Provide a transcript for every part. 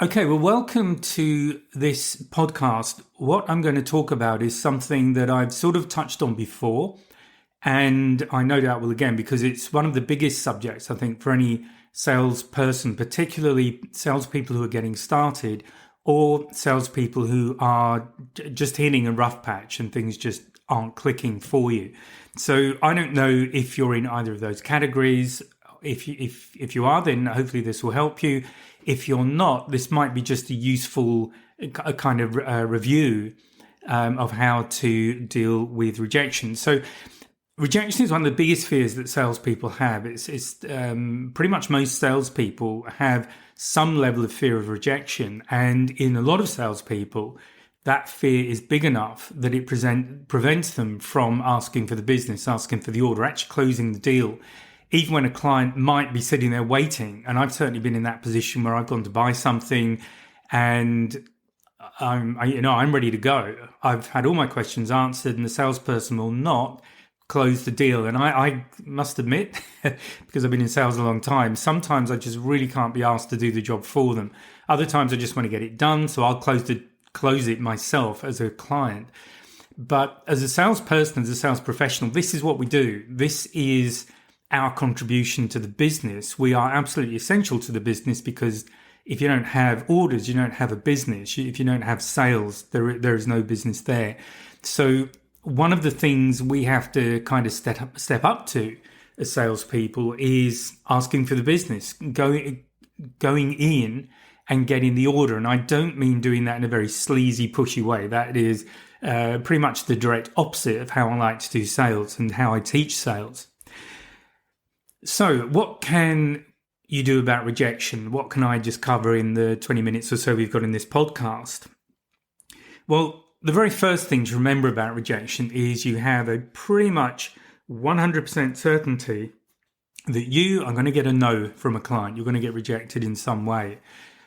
Okay, well, welcome to this podcast. What I'm going to talk about is something that I've sort of touched on before, and I no doubt will again, because it's one of the biggest subjects, I think, for any salesperson, particularly salespeople who are getting started or salespeople who are just hitting a rough patch and things just aren't clicking for you. So I don't know if you're in either of those categories. If you are, then hopefully this will help you. If you're not, this might be just a useful kind of review of how to deal with rejection. So rejection is one of the biggest fears that salespeople have. It's pretty much most salespeople have some level of fear of rejection. And in a lot of salespeople, that fear is big enough that it prevents them from asking for the business, asking for the order, actually closing the deal, even when a client might be sitting there waiting. And I've certainly been in that position where I've gone to buy something and I'm ready to go. I've had all my questions answered and the salesperson will not close the deal. And I must admit, because I've been in sales a long time, sometimes I just really can't be asked to do the job for them. Other times I just want to get it done. So I'll close it myself as a client. But as a salesperson, as a sales professional, this is what we do. This is our contribution to the business. We are absolutely essential to the business because if you don't have orders, you don't have a business. If you don't have sales, there is no business there. So one of the things we have to kind of step up to as salespeople is asking for the business, going in and getting the order. And I don't mean doing that in a very sleazy, pushy way. That is pretty much the direct opposite of how I like to do sales and how I teach sales. So what can you do about rejection? What can I just cover in the 20 minutes or so we've got in this podcast? Well, the very first thing to remember about rejection is you have a pretty much 100% certainty that you are going to get a no from a client. You're going to get rejected in some way.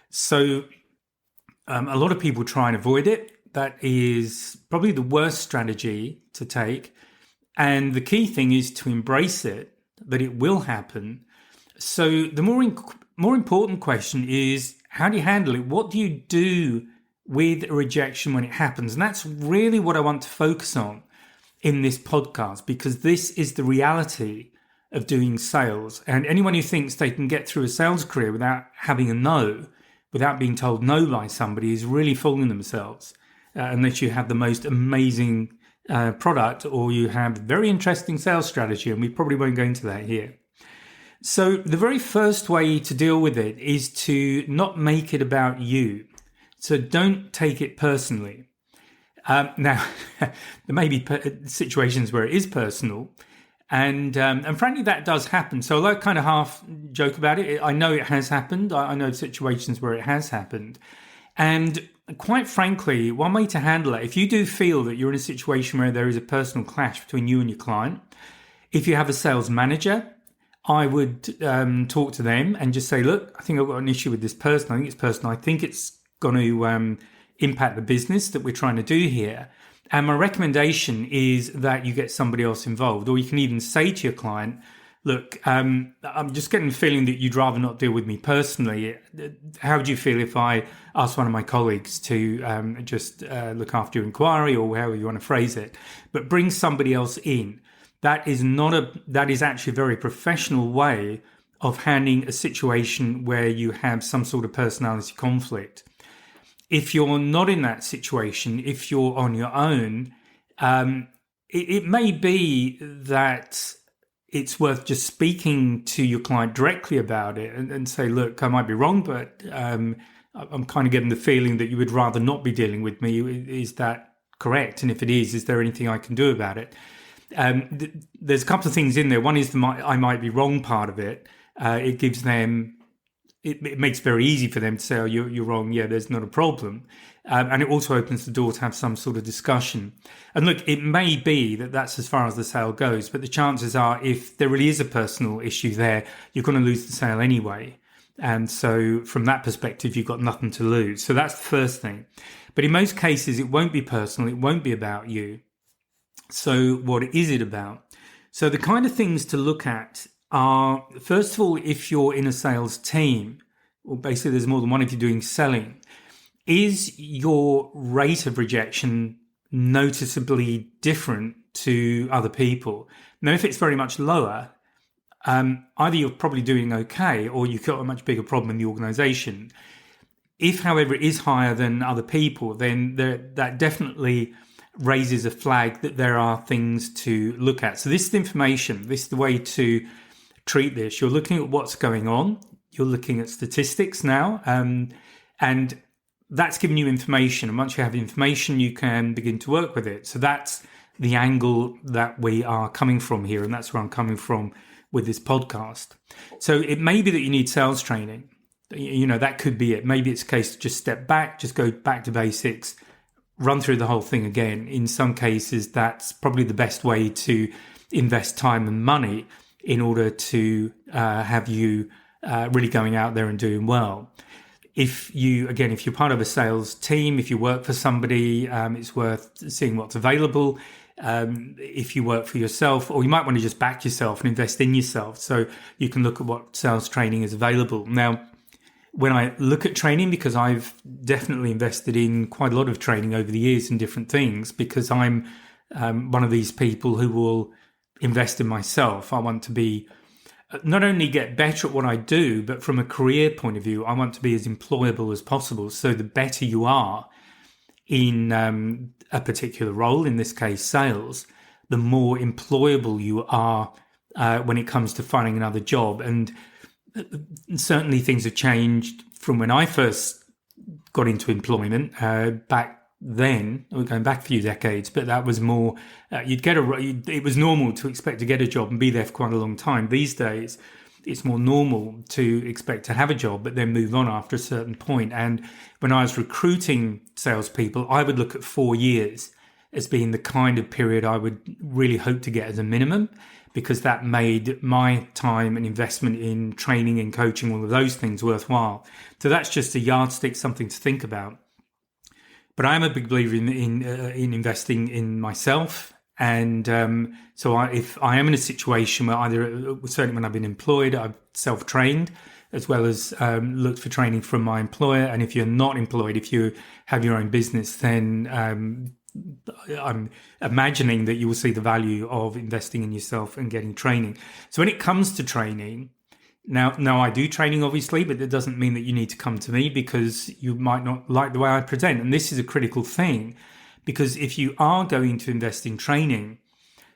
So a lot of people try and avoid it. That is probably the worst strategy to take. And the key thing is to embrace it, that it will happen. So the more important question is, how do you handle it? What do you do with a rejection when it happens? And that's really what I want to focus on in this podcast, because this is the reality of doing sales. And anyone who thinks they can get through a sales career without having a no, without being told no by somebody, is really fooling themselves, unless you have the most amazing product or you have very interesting sales strategy, and we probably won't go into that here. So the very first way to deal with it is to not make it about you. So don't take it personally. Now, there may be situations where it is personal, and frankly, that does happen. So I kind of half joke about it. I know it has happened. I know situations where it has happened. And quite frankly, one way to handle it, if you do feel that you're in a situation where there is a personal clash between you and your client, if you have a sales manager, I would talk to them and just say, look, I think I've got an issue with this person. I think it's personal. I think it's going to impact the business that we're trying to do here. And my recommendation is that you get somebody else involved. Or you can even say to your client, look, I'm just getting the feeling that you'd rather not deal with me personally. How would you feel if I asked one of my colleagues to just look after your inquiry, or however you want to phrase it, but bring somebody else in? That is actually a very professional way of handling a situation where you have some sort of personality conflict. If you're not in that situation, if you're on your own, it may be that it's worth just speaking to your client directly about it and say, look, I might be wrong, but I'm kind of getting the feeling that you would rather not be dealing with me. Is that correct? And if it is there anything I can do about it? There's a couple of things in there. One is the I might be wrong part of it. It gives them, it makes it very easy for them to say, oh, you're wrong. Yeah, there's not a problem. And it also opens the door to have some sort of discussion. And look, it may be that that's as far as the sale goes, but the chances are if there really is a personal issue there, you're going to lose the sale anyway. And so from that perspective, you've got nothing to lose. So that's the first thing. But in most cases, it won't be personal. It won't be about you. So what is it about? So the kind of things to look at are, first of all, if you're in a sales team, or basically there's more than one if you're doing selling, is your rate of rejection noticeably different to other people? Now, if it's very much lower, either you're probably doing okay or you've got a much bigger problem in the organization. If, however, it is higher than other people, then that definitely raises a flag that there are things to look at. So this is the information. This is the way to treat this. You're looking at what's going on. You're looking at statistics now. And that's giving you information. And once you have the information, you can begin to work with it. So that's the angle that we are coming from here. And that's where I'm coming from with this podcast. So it may be that you need sales training. That could be it. Maybe it's a case to just step back, just go back to basics, run through the whole thing again. In some cases, that's probably the best way to invest time and money in order to have you really going out there and doing well. If you're part of a sales team, if you work for somebody, it's worth seeing what's available. If you work for yourself, or you might want to just back yourself and invest in yourself, so you can look at what sales training is available. Now, when I look at training, because I've definitely invested in quite a lot of training over the years in different things, because I'm one of these people who will invest in myself. I want to be not only get better at what I do, but from a career point of view, I want to be as employable as possible. So the better you are in a particular role, in this case sales, the more employable you are when it comes to finding another job. And certainly things have changed from when I first got into employment back then. We're going back a few decades, but that was more, it was normal to expect to get a job and be there for quite a long time. These days, it's more normal to expect to have a job, but then move on after a certain point. And when I was recruiting salespeople, I would look at 4 years as being the kind of period I would really hope to get as a minimum, because that made my time and investment in training and coaching, all of those things, worthwhile. So that's just a yardstick, something to think about. But I am a big believer in investing in myself. And if I am in a situation where certainly when I've been employed, I've self-trained, as well as looked for training from my employer. And if you're not employed, if you have your own business, then I'm imagining that you will see the value of investing in yourself and getting training. So when it comes to training, now I do training, obviously, but that doesn't mean that you need to come to me because you might not like the way I present. And this is a critical thing, because if you are going to invest in training,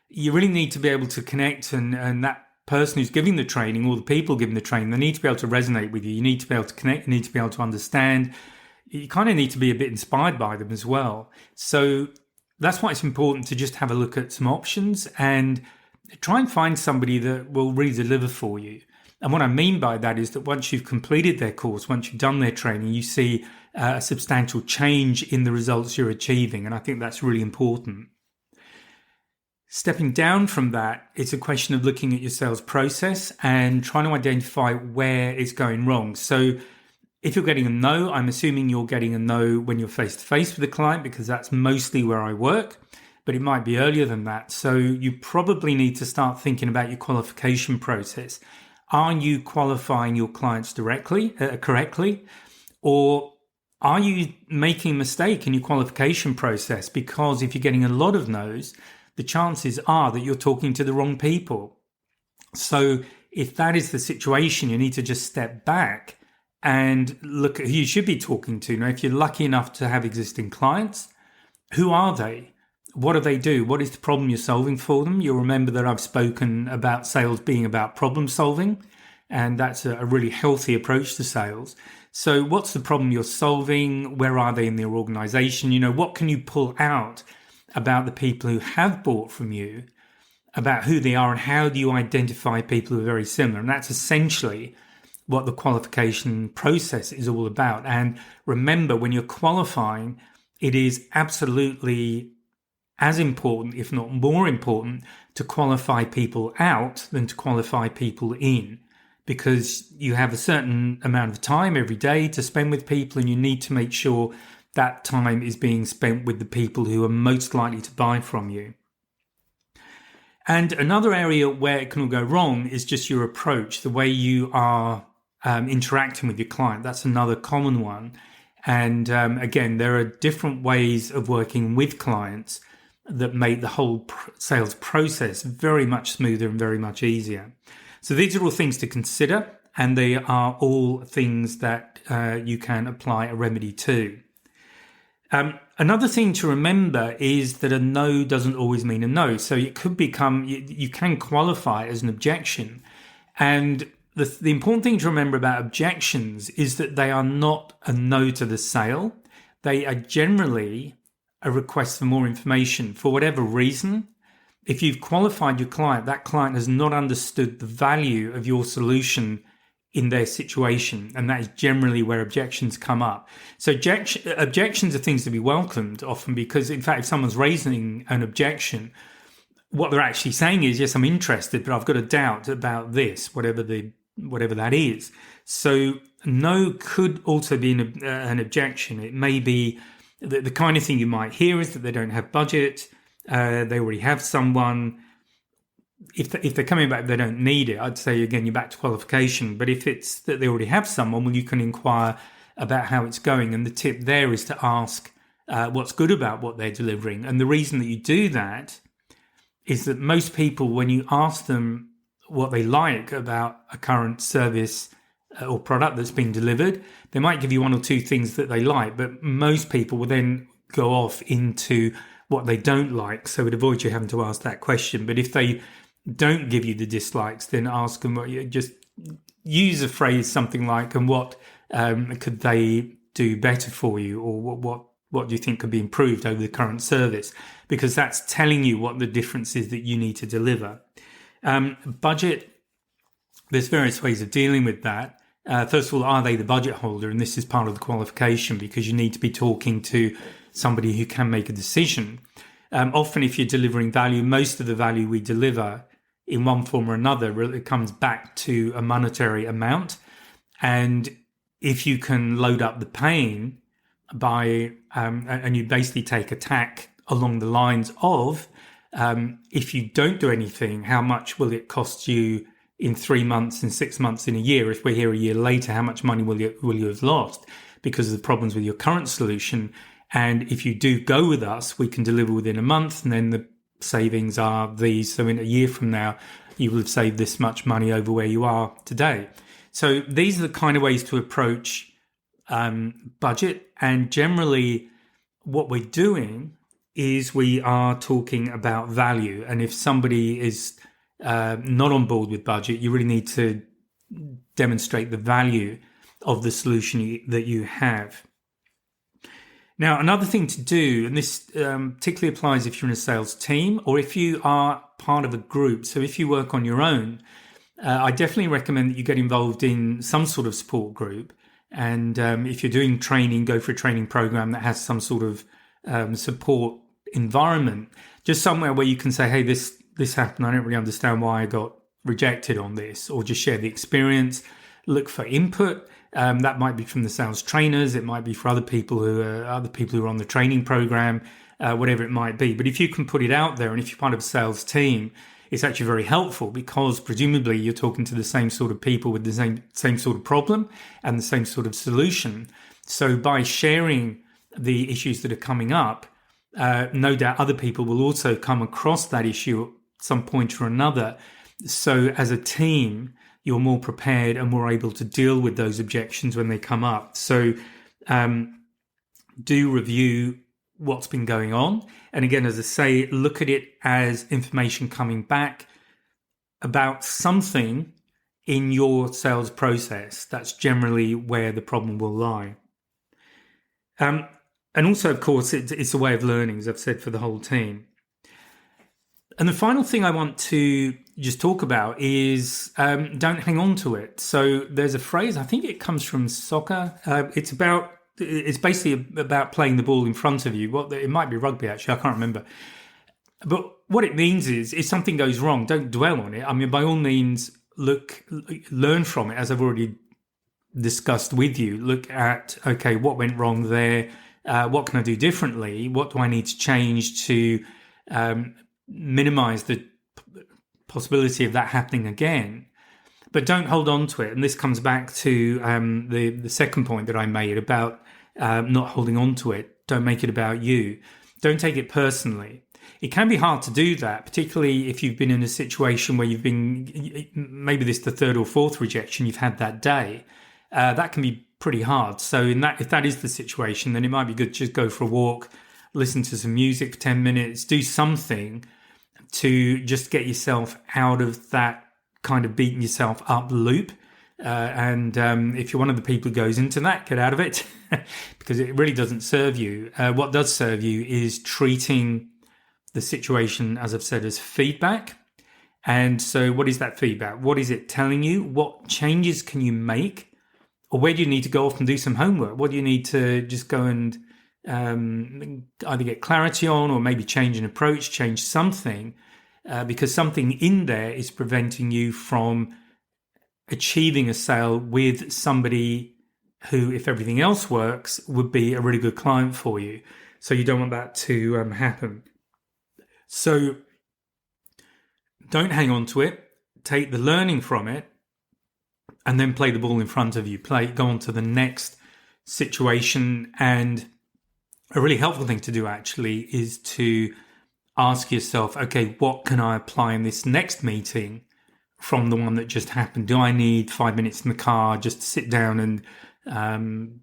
you really need to be able to connect, and that person who's giving the training, or the people giving the training, they need to be able to resonate with you. You need to be able to connect, you need to be able to understand. You kind of need to be a bit inspired by them as well. So that's why it's important to just have a look at some options and try and find somebody that will really deliver for you. And what I mean by that is that once you've completed their course, once you've done their training, you see a substantial change in the results you're achieving. And I think that's really important. Stepping down from that, it's a question of looking at your sales process and trying to identify where it's going wrong. So if you're getting a no, I'm assuming you're getting a no when you're face-to-face with the client, because that's mostly where I work, but it might be earlier than that. So you probably need to start thinking about your qualification process. Are you qualifying your clients correctly? Or are you making a mistake in your qualification process? Because if you're getting a lot of no's, the chances are that you're talking to the wrong people. So if that is the situation, you need to just step back and look at who you should be talking to. Now, if you're lucky enough to have existing clients, who are they? What do they do? What is the problem you're solving for them? You'll remember that I've spoken about sales being about problem solving, and that's a really healthy approach to sales. So what's the problem you're solving? Where are they in their organization? What can you pull out about the people who have bought from you, about who they are, and how do you identify people who are very similar? And that's essentially what the qualification process is all about. And remember, when you're qualifying, it is absolutely as important, if not more important, to qualify people out than to qualify people in, because you have a certain amount of time every day to spend with people, and you need to make sure that time is being spent with the people who are most likely to buy from you. And another area where it can all go wrong is just your approach, the way you are interacting with your client. That's another common one. And again, there are different ways of working with clients that make the whole sales process very much smoother and very much easier. So these are all things to consider, and they are all things that you can apply a remedy to. Another thing to remember is that a no doesn't always mean a no. So it could become, you can qualify as an objection. And the important thing to remember about objections is that they are not a no to the sale. They are generally a request for more information for whatever reason. If you've qualified your client, that client has not understood the value of your solution in their situation, and that is generally where objections come up. So objections are things to be welcomed often, because in fact, if someone's raising an objection, what they're actually saying is, yes, I'm interested, but I've got a doubt about this, whatever that is. So no could also be an objection. It may be the kind of thing you might hear is that they don't have budget, they already have someone. If they're coming back, they don't need it, I'd say, again, you're back to qualification. But if it's that they already have someone, well, you can inquire about how it's going. And the tip there is to ask what's good about what they're delivering. And the reason that you do that is that most people, when you ask them what they like about a current service or product that's been delivered, they might give you one or two things that they like, but most people will then go off into what they don't like. So it avoids you having to ask that question. But if they don't give you the dislikes, then ask them, just use a phrase something like, and what could they do better for you, or what do you think could be improved over the current service? Because that's telling you what the difference is that you need to deliver. Budget, there's various ways of dealing with that. First of all, are they the budget holder? And this is part of the qualification, because you need to be talking to somebody who can make a decision. Often if you're delivering value, most of the value we deliver in one form or another, it comes back to a monetary amount. And if you can load up the pain by, and you basically take a tack along the lines of, if you don't do anything, how much will it cost you in 3 months, in 6 months, in a year? If we're here a year later, how much money will you have lost because of the problems with your current solution? And if you do go with us, we can deliver within a month, and then the savings are these. So in a year from now, you will have saved this much money over where you are today. So these are the kind of ways to approach budget. And generally, what we're doing is we are talking about value. And if somebody is not on board with budget, you really need to demonstrate the value of the solution that you have. Now, another thing to do, and this particularly applies if you're in a sales team or if you are part of a group. So if you work on your own, I definitely recommend that you get involved in some sort of support group. And if you're doing training, go for a training program that has some sort of support environment, just somewhere where you can say, hey, this happened. I don't really understand why I got rejected on this, or just share the experience, look for input. That might be from the sales trainers. It might be for other people who are on the training program, whatever it might be. But if you can put it out there, and if you're part of a sales team, it's actually very helpful, because presumably you're talking to the same sort of people with the same sort of problem and the same sort of solution. So by sharing the issues that are coming up, no doubt other people will also come across that issue at some point or another. So as a team, you're more prepared and more able to deal with those objections when they come up. So do review what's been going on. And again, as I say, look at it as information coming back about something in your sales process. That's generally where the problem will lie. And also, of course, it's a way of learning, as I've said, for the whole team. And the final thing I want to just talk about is don't hang on to it. So there's a phrase, I think it comes from soccer. It's basically about playing the ball in front of you. It might be rugby, actually, I can't remember. But what it means is, if something goes wrong, don't dwell on it. I mean, by all means, learn from it, as I've already discussed with you. Look at, okay, what went wrong there? What can I do differently? What do I need to change to minimize the possibility of that happening again? but don't hold on to it. And this comes back to the second point that I made about not holding on to it. Don't make it about you. Don't take it personally. It can be hard to do that, particularly if you've been in a situation where you've been, maybe this is the third or fourth rejection you've had that day. That can be pretty hard. So if that is the situation, then it might be good to just go for a walk, listen to some music for 10 minutes, do something to just get yourself out of that kind of beating yourself up loop. And if you're one of the people who goes into that, get out of it because it really doesn't serve you. What does serve you is treating the situation, as I've said, as feedback. And so what is that feedback? What is it telling you? What changes can you make? Or where do you need to go off and do some homework? What do you need to just go and either get clarity on, or maybe change an approach, change something, because something in there is preventing you from achieving a sale with somebody who, if everything else works, would be a really good client for you. So you don't want that to happen. So don't hang on to it. Take the learning from it and then play the ball in front of you. Go on to the next situation. And a really helpful thing to do actually is to ask yourself, okay, what can I apply in this next meeting from the one that just happened? Do I need 5 minutes in the car just to sit down and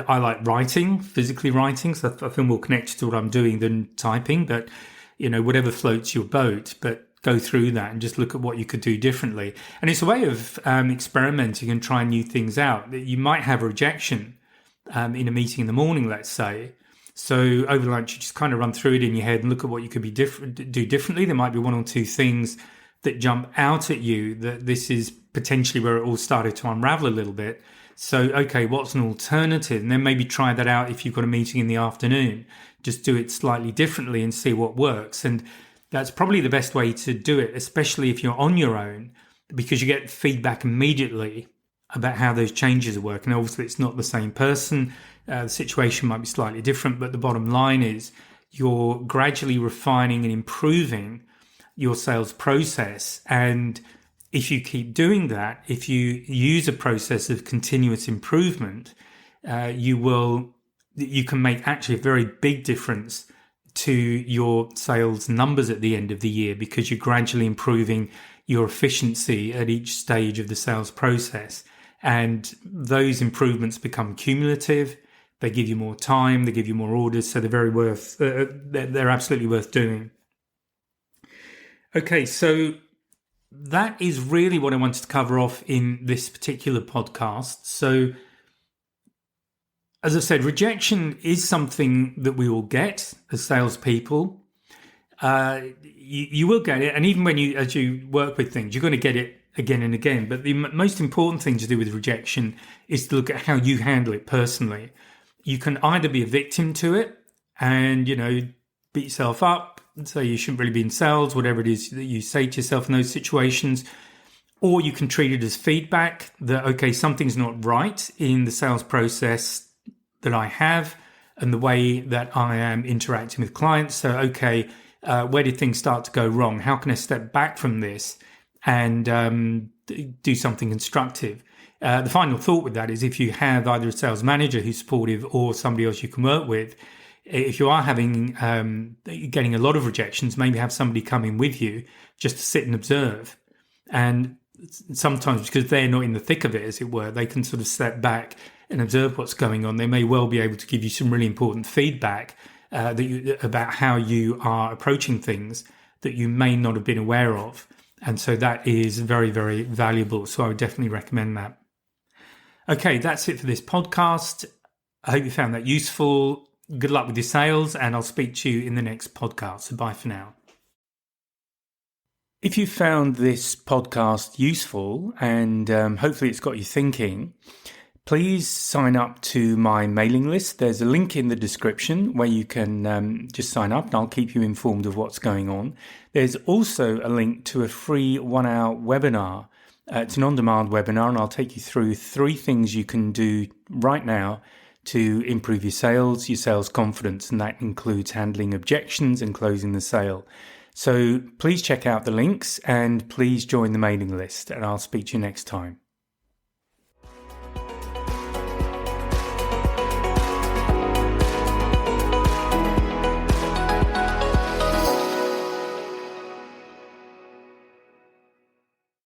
I like writing, physically writing, so I feel more connected to what I'm doing than typing, but whatever floats your boat, but go through that and just look at what you could do differently. And it's a way of experimenting and trying new things out. You might have a rejection in a meeting in the morning, let's say. So over lunch, you just kind of run through it in your head and look at what you could do differently. There might be one or two things that jump out at you that this is potentially where it all started to unravel a little bit. So, okay, what's an alternative? And then maybe try that out if you've got a meeting in the afternoon. Just do it slightly differently and see what works. And that's probably the best way to do it, especially if you're on your own, because you get feedback immediately about how those changes are working. Obviously, it's not the same person. The situation might be slightly different, but the bottom line is you're gradually refining and improving your sales process. And if you keep doing that, if you use a process of continuous improvement, you can make actually a very big difference to your sales numbers at the end of the year, because you're gradually improving your efficiency at each stage of the sales process. And those improvements become cumulative. They give you more time, they give you more orders, so they're absolutely worth doing. Okay, so that is really what I wanted to cover off in this particular podcast. So, as I said, rejection is something that we all get as salespeople. You will get it, and even as you work with things, you're going to get it again and again. But the most important thing to do with rejection is to look at how you handle it personally. You can either be a victim to it and, beat yourself up, say you shouldn't really be in sales, whatever it is that you say to yourself in those situations. Or you can treat it as feedback that, okay, something's not right in the sales process that I have and the way that I am interacting with clients. So, okay, where did things start to go wrong? How can I step back from this and do something constructive? The final thought with that is, if you have either a sales manager who's supportive or somebody else you can work with, if you are getting a lot of rejections, maybe have somebody come in with you just to sit and observe. And sometimes, because they're not in the thick of it, as it were, they can sort of step back and observe what's going on. They may well be able to give you some really important feedback about how you are approaching things that you may not have been aware of. And so that is very, very valuable. So I would definitely recommend that. Okay, that's it for this podcast. I hope you found that useful. Good luck with your sales, and I'll speak to you in the next podcast. So bye for now. If you found this podcast useful and hopefully it's got you thinking, please sign up to my mailing list. There's a link in the description where you can just sign up, and I'll keep you informed of what's going on. There's also a link to a free 1-hour webinar. It's an on-demand webinar, and I'll take you through 3 things you can do right now to improve your sales confidence, and that includes handling objections and closing the sale. So please check out the links and please join the mailing list, and I'll speak to you next time.